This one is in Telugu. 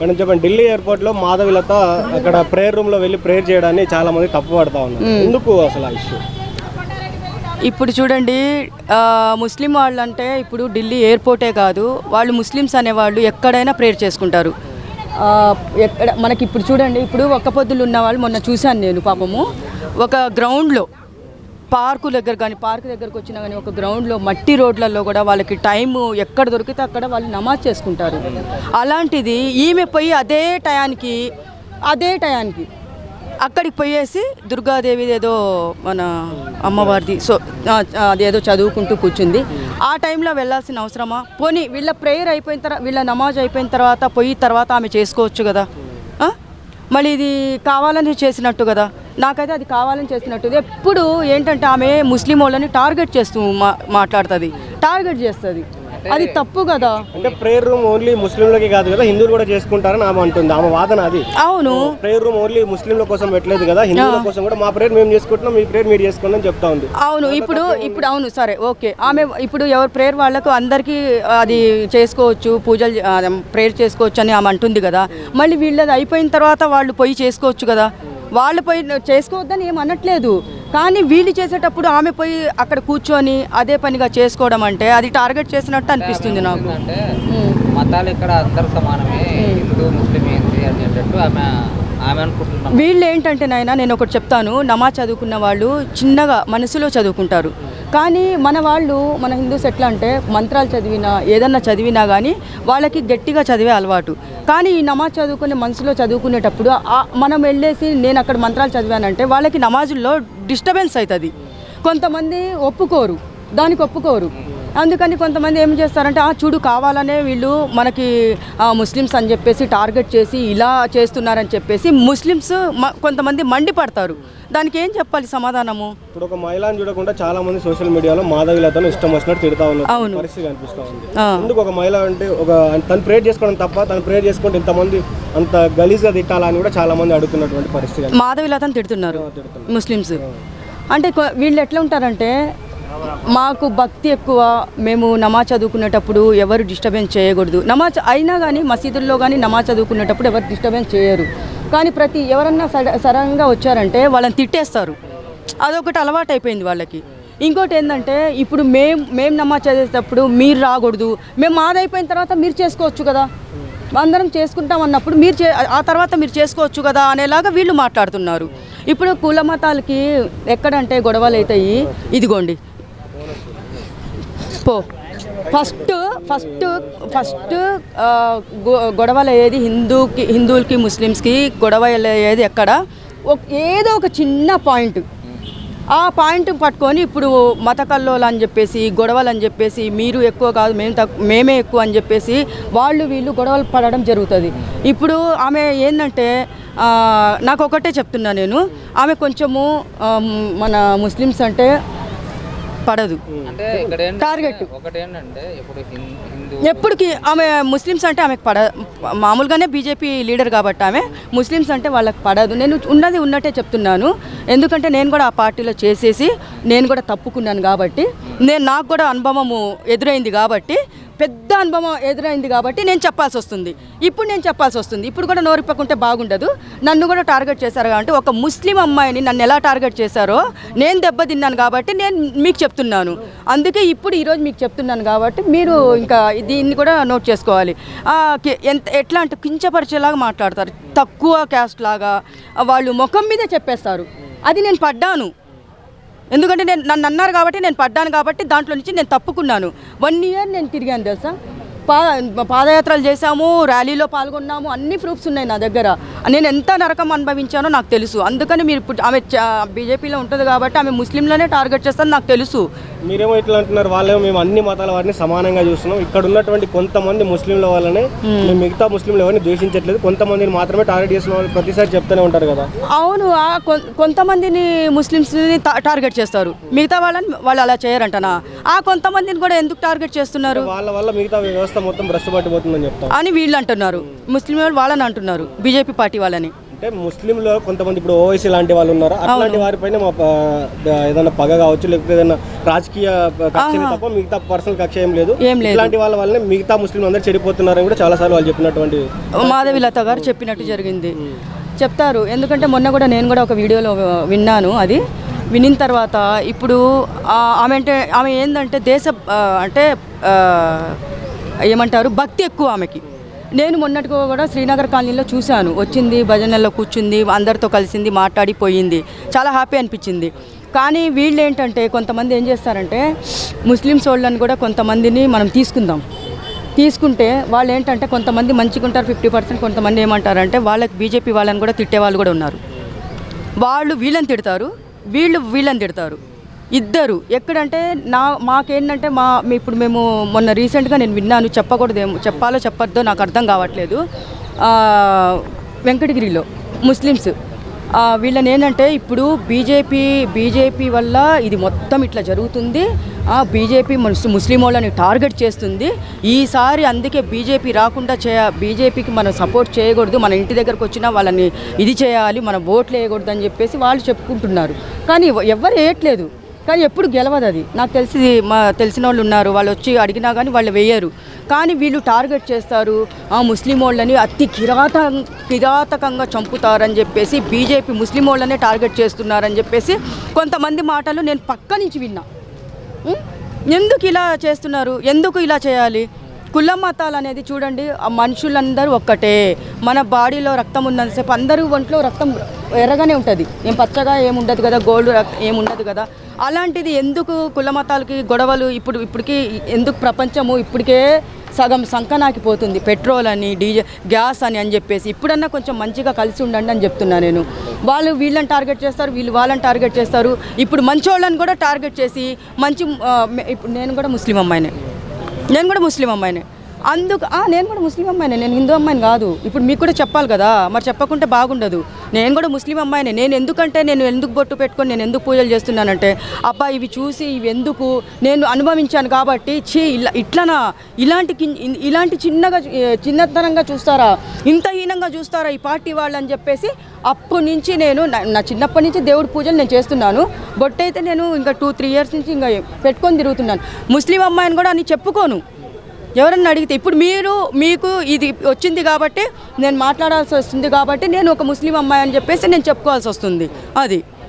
మేడం చెప్పండి, ఢిల్లీ ఎయిర్పోర్ట్ లో మాధవిలత అక్కడ ప్రేయర్ రూమ్ లో వెళ్ళి ప్రేయర్ చేయడాన్ని చాలా మంది తప్పుపడతా ఉన్నారు. ఎందుకు అసలు ఆ ఇష్యూ? ఇప్పుడు చూడండి, ముస్లిం వాళ్ళు అంటే ఇప్పుడు ఢిల్లీ ఎయిర్పోర్టే కాదు, వాళ్ళు ముస్లిమ్స్ అనేవాళ్ళు ఎక్కడైనా ప్రేయర్ చేసుకుంటారు. ఎక్కడ మనకి ఇప్పుడు చూడండి, ఇప్పుడు ఒక్క పొద్దులు ఉన్న వాళ్ళు మొన్న చూశాను నేను, పాపము ఒక గ్రౌండ్లో పార్కు దగ్గరకు వచ్చినా కానీ ఒక గ్రౌండ్లో మట్టి రోడ్లలో కూడా వాళ్ళకి టైము ఎక్కడ దొరికితే అక్కడ వాళ్ళు నమాజ్ చేసుకుంటారు. అలాంటిది ఈమె పోయి అదే టయానికి అక్కడికి పోయేసి దుర్గాదేవి ఏదో మన అమ్మవారిది అదేదో చదువుకుంటూ కూర్చుంది. ఆ టైంలో వెళ్ళాల్సిన అవసరమా? పోనీ వీళ్ళ ప్రేయర్ అయిపోయిన తర్వాత, వీళ్ళ నమాజ్ అయిపోయిన తర్వాత ఆమె చేసుకోవచ్చు కదా. మళ్ళీ ఇది కావాలని చేసినట్టు కదా. నాకైతే అది కావాలని చేసినట్టు. ఎప్పుడు ఏంటంటే ఆమె ముస్లిం వాళ్ళని టార్గెట్ చేస్తూ మాట్లాడుతుంది, టార్గెట్ చేస్తుంది. అది తప్పు కదా. అంటే ప్రేయర్ రూమ్ ఓన్లీ ముస్లింలకి కాదు కదా, హిందువులు కూడా చేసుకుంటారని ఆమె అంటుంది. ఆమె వాదన అది. అవును, ప్రేయర్ రూమ్ ఓన్లీ ముస్లింల కోసం పెట్టలేదు కదా, హిందువుల కోసం కూడా మా ప్రేయర్ మేము చేసుకుంటున్నాం, మీ ప్రేయర్ మీరు చేసుకోండి అని చెప్తా ఉంది. అవును, ఇప్పుడు అవును సరే ఓకే. ఆమె ఇప్పుడు ఎవరి ప్రేయర్ వాళ్ళకు అందరికీ అది చేసుకోవచ్చు, పూజలు ప్రేయర్ చేసుకోవచ్చు అని ఆమె అంటుంది కదా. మళ్ళీ వీళ్ళది అయిపోయిన తర్వాత వాళ్ళు పోయి చేసుకోవచ్చు కదా. వాళ్ళు పోయి చేసుకోవద్దని ఏం అనట్లేదు, కానీ వీళ్ళు చేసేటప్పుడు ఆమె పోయి అక్కడ కూర్చొని అదే పనిగా చేసుకోవడం అంటే అది టార్గెట్ చేసినట్టు అనిపిస్తుంది నాకు. అంటే మతాలు ఇక్కడ అందరు సమానమే, హిందూ ముస్లిం ఏంటి అనేటట్టు ఆమె అనుకుంటున్నాను. వీళ్ళు ఏంటంటే నాయన, నేను ఒకటి చెప్తాను, నమాజ్ చదువుకున్న వాళ్ళు చిన్నగా మనసులో చదువుకుంటారు. కానీ మన హిందూస్ ఎట్లా అంటే మంత్రాలు చదివినా ఏదన్నా చదివినా కానీ వాళ్ళకి గట్టిగా చదివే అలవాటు. కానీ ఈ నమాజ్ చదువుకునే మనసులో చదువుకునేటప్పుడు మనం వెళ్ళేసి నేను అక్కడ మంత్రాలు చదివానంటే వాళ్ళకి నమాజుల్లో డిస్టర్బెన్స్ అవుతుంది. కొంతమంది దానికి ఒప్పుకోరు. అందుకని కొంతమంది ఏం చేస్తారంటే చూడు కావాలనే వీళ్ళు మనకి ముస్లిమ్స్ అని చెప్పేసి టార్గెట్ చేసి ఇలా చేస్తున్నారని చెప్పేసి ముస్లిమ్స్ కొంతమంది మండిపడతారు. దానికి ఏం చెప్పాలి సమాధానము? ఇప్పుడు ఒక మహిళను చూడకుండా చాలా మంది సోషల్ మీడియాలో మాధవిలతను ఇష్టం వచ్చినట్టు తిడతా ఉన్నారు. పరిస్థితి కనిపిస్తూ ఉంది. ఎందుకు ఒక మహిళ అంటే తను ప్రేయర్ చేసుకోవడం తప్ప, తను ప్రేయర్ చేసుకుంటే ఇంతమంది అంత గలీజ్గా తిట్టాలని కూడా చాలా మంది అడుగుతున్నటువంటి పరిస్థితి. మాధవిలతను తిడుతున్నారు ముస్లిమ్స్. అంటే వీళ్ళు ఎట్లా ఉంటారంటే, మాకు భక్తి ఎక్కువ, మేము నమాజ్ చదువుకునేటప్పుడు ఎవరు డిస్టర్బెన్స్ చేయకూడదు. నమాజ్ అయినా కానీ మసీదుల్లో కానీ నమాజ్ చదువుకునేటప్పుడు ఎవరు డిస్టర్బెన్స్ చేయరు. కానీ ఎవరన్నా సడన్గా వచ్చారంటే వాళ్ళని తిట్టేస్తారు. అదొకటి అలవాటు అయిపోయింది వాళ్ళకి. ఇంకోటి ఏంటంటే, ఇప్పుడు మేము నమాజ్ చదివేటప్పుడు మీరు రాకూడదు, మేము మాదైపోయిన తర్వాత మీరు చేసుకోవచ్చు కదా, అందరం చేసుకుంటాం అన్నప్పుడు ఆ తర్వాత మీరు చేసుకోవచ్చు కదా అనేలాగా వీళ్ళు మాట్లాడుతున్నారు. ఇప్పుడు కుల మతాలకి ఎక్కడంటే గొడవలు అవుతాయి. ఇదిగోండి ఫస్ట్ గొడవలు అయ్యేది హిందువులకి ముస్లిమ్స్కి గొడవ అయ్యేది ఎక్కడ? ఏదో ఒక చిన్న పాయింట్, ఆ పాయింట్ పట్టుకొని ఇప్పుడు మత కల్లోలు అని చెప్పేసి, గొడవలు అని చెప్పేసి, మీరు ఎక్కువ కాదు మేమే ఎక్కువ అని చెప్పేసి వీళ్ళు గొడవలు పడడం జరుగుతుంది. ఇప్పుడు ఆమె ఏంటంటే, నాకు ఒకటే చెప్తున్నా నేను, ఆమె కొంచెము మన ముస్లిమ్స్ అంటే పడదు. టార్గెట్ ఎప్పటికి ఆమె ముస్లిమ్స్ అంటే ఆమెకు మామూలుగానే బీజేపీ లీడర్ కాబట్టి ఆమె ముస్లిమ్స్ అంటే వాళ్ళకి పడదు. నేను ఉన్నట్టే చెప్తున్నాను. ఎందుకంటే నేను కూడా ఆ పార్టీలో చేసేసి నేను కూడా తప్పుకున్నాను కాబట్టి, నాకు కూడా అనుభవము ఎదురైంది కాబట్టి, పెద్ద అనుభవం ఎదురైంది కాబట్టి నేను చెప్పాల్సి వస్తుంది. ఇప్పుడు కూడా నోరిప్పకుంటే బాగుండదు. నన్ను కూడా టార్గెట్ చేశారు కాబట్టి, ఒక ముస్లిం అమ్మాయిని నన్ను ఎలా టార్గెట్ చేశారో నేను దెబ్బతిన్నాను కాబట్టి నేను మీకు చెప్తున్నాను. అందుకే ఈరోజు మీకు చెప్తున్నాను కాబట్టి మీరు ఇంకా దీన్ని కూడా నోట్ చేసుకోవాలి. ఎట్లా అంటే కించపరిచేలాగా మాట్లాడతారు, తక్కువ క్యాస్ట్ లాగా వాళ్ళు ముఖం మీదే చెప్పేస్తారు. అది నేను పడ్డాను, ఎందుకంటే నన్ను అన్నారు కాబట్టి నేను పడ్డాను కాబట్టి దాంట్లో నుంచి నేను తప్పుకున్నాను. 1 year నేను తిరిగాను తెలుసా. పాదయాత్రలు చేశాము, ర్యాలీలో పాల్గొన్నాము, అన్ని ప్రూఫ్స్ ఉన్నాయి నా దగ్గర. నేను ఎంత నరకం అనుభవించానో నాకు తెలుసు. అందుకని మీరు ఇప్పుడు ఆమె బీజేపీలో ఉంటుంది కాబట్టి ఆమె ముస్లింలనే టార్గెట్ చేస్తారని నాకు తెలుసు. మీరేమో ఇట్లా అంటున్నారు, వాళ్ళేమో మేము అన్ని మతాల వారిని సమానంగా చూస్తున్నాం, ఇక్కడ ఉన్నటువంటి కొంతమంది ముస్లింల వాళ్ళని మిగతా ముస్లింలు ఎవరిని ద్వేషించట్లేదు, కొంతమందిని మాత్రమే టార్గెట్ చేసిన వాళ్ళు ప్రతిసారి చెప్తూనే ఉంటారు కదా. అవును, కొంతమందిని ముస్లిమ్స్ని టార్గెట్ చేస్తారు, మిగతా వాళ్ళు అలా చేయరంటనా? కొంతమందిని కూడా ఎందుకు టార్గెట్ చేస్తున్నారు? వాళ్ళ వల్ల మిగతా వ్యవస్థ మొత్తం భ్రష్టు పట్టిపోతుందని చెప్తారు అని వీళ్ళు అంటున్నారు. ముస్లిం వాళ్ళని అంటున్నారు, బీజేపీ పార్టీ వాళ్ళని. అంటే ముస్లింలో కొంతమంది ఇప్పుడు ఓవైసీ లాంటి వాళ్ళు ఉన్నారు, అట్లాంటి వారిపైన ఏదైనా పగ కావచ్చు, లేకపోతే ఏదైనా రాజకీయ కక్ష తప్ప మిగతా పర్సనల్ కక్ష ఏం లేదు. ఇట్లాంటి వాళ్ళ వల్లనే మిగతా ముస్లింలు అందరూ చెడిపోతున్నారని కూడా చాలా సార్లు వాళ్ళు చెప్పినటువంటి మాధవిలత గారు చెప్పినట్టు జరిగింది, చెప్తారు. ఎందుకంటే మొన్న కూడా నేను కూడా ఒక వీడియోలో విన్నాను. అది వినిన తర్వాత ఇప్పుడు ఆమె ఏంటంటే అంటే ఏమంటారు భక్తి ఎక్కువ ఆమెకి. నేను మొన్నటిగా కూడా శ్రీనగర్ కాలనీలో చూశాను, వచ్చింది భజనల్లో కూర్చుంది, అందరితో కలిసింది, మాట్లాడిపోయింది, చాలా హ్యాపీ అనిపించింది. కానీ వీళ్ళు ఏంటంటే కొంతమంది ఏం చేస్తారంటే ముస్లిమ్స్ వాళ్ళని కూడా కొంతమందిని మనం తీసుకుంటే వాళ్ళు ఏంటంటే కొంతమంది మంచిగా ఉంటారు 50%, కొంతమంది ఏమంటారంటే వాళ్ళకి బీజేపీ వాళ్ళని కూడా తిట్టే వాళ్ళు కూడా ఉన్నారు. వాళ్ళు వీళ్ళని తిడతారు, వీళ్ళని తిడతారు, ఇద్దరు. ఎక్కడంటే మాకేంటంటే ఇప్పుడు మేము మొన్న రీసెంట్గా నేను విన్నాను, చెప్పాలో చెప్పొద్దో నాకు అర్థం కావట్లేదు. వెంకటగిరిలో ముస్లిమ్స్ వీళ్ళని ఏంటంటే ఇప్పుడు బీజేపీ వల్ల ఇది మొత్తం ఇట్లా జరుగుతుంది, బీజేపీ ముస్లిం వాళ్ళని టార్గెట్ చేస్తుంది ఈసారి, అందుకే బీజేపీ రాకుండా బీజేపీకి మనం సపోర్ట్ చేయకూడదు, మన ఇంటి దగ్గరకు వచ్చినా వాళ్ళని ఇది చేయాలి, మనం ఓట్లు వేయకూడదు అని చెప్పేసి వాళ్ళు చెప్పుకుంటున్నారు. కానీ ఎవరు వేయట్లేదు, కానీ ఎప్పుడు గెలవదు అది. నాకు తెలిసిన వాళ్ళు ఉన్నారు, వాళ్ళు వచ్చి అడిగినా కానీ వాళ్ళు వేయరు. కానీ వీళ్ళు టార్గెట్ చేస్తారు, ముస్లిం వాళ్ళని అతి కిరాతకంగా చంపుతారని చెప్పేసి, బీజేపీ ముస్లిం వాళ్ళనే టార్గెట్ చేస్తున్నారని చెప్పేసి కొంతమంది మాటలు నేను పక్క నుంచి విన్నా. ఎందుకు ఇలా చేస్తున్నారు, ఎందుకు ఇలా చేయాలి? కుల మతాలు అనేది చూడండి, ఆ మనుషులందరూ ఒక్కటే. మన బాడీలో రక్తం ఉన్నంతసేపు అందరూ ఒంట్లో రక్తం ఎర్రగానే ఉంటుంది, ఏం పచ్చగా ఏముండదు కదా, గోల్డ్ ఏముండదు కదా. అలాంటిది ఎందుకు కుల మతాలకి గొడవలు? ఇప్పటికి ఎందుకు ప్రపంచము ఇప్పటికే సగం సంకనాకిపోతుంది, పెట్రోల్ అని గ్యాస్ అని చెప్పేసి. ఇప్పుడన్నా కొంచెం మంచిగా కలిసి ఉండండి అని చెప్తున్నా నేను. వాళ్ళు వీళ్ళని టార్గెట్ చేస్తారు, వీళ్ళు వాళ్ళని టార్గెట్ చేస్తారు. ఇప్పుడు మంచి వాళ్ళని కూడా టార్గెట్ చేసి ఇప్పుడు నేను కూడా ముస్లిం అమ్మాయినే, నేను కూడా ముస్లిం అమ్మాయినే. నేను హిందూ అమ్మాయిని కాదు. ఇప్పుడు మీకు కూడా చెప్పాలి కదా, మరి చెప్పకుంటే బాగుండదు. నేను కూడా ముస్లిం అమ్మాయినే. నేను ఎందుకు బొట్టు పెట్టుకొని నేను ఎందుకు పూజలు చేస్తున్నానంటే, అబ్బా ఇవి చూసి ఇవి ఎందుకు నేను అనుభవించాను కాబట్టి, ఇట్లనా ఇలాంటి చిన్నతనంగా చూస్తారా, ఇంత హీనంగా చూస్తారా ఈ పార్టీ వాళ్ళు అని చెప్పేసి అప్పటి నుంచి నేను నా చిన్నప్పటి నుంచి దేవుడి పూజలు నేను చేస్తున్నాను. బొట్టు అయితే నేను ఇంకా 2-3 ఇయర్స్ నుంచి ఇంకా పెట్టుకొని తిరుగుతున్నాను. ముస్లిం అమ్మాయిని కూడా అని చెప్పుకోను ఎవరన్నా అడిగితే. ఇప్పుడు మీకు ఇది వచ్చింది కాబట్టి నేను మాట్లాడాల్సి వస్తుంది కాబట్టి నేను ఒక ముస్లిం అమ్మాయి అని చెప్పేసి నేను చెప్పుకోవాల్సి వస్తుంది. అది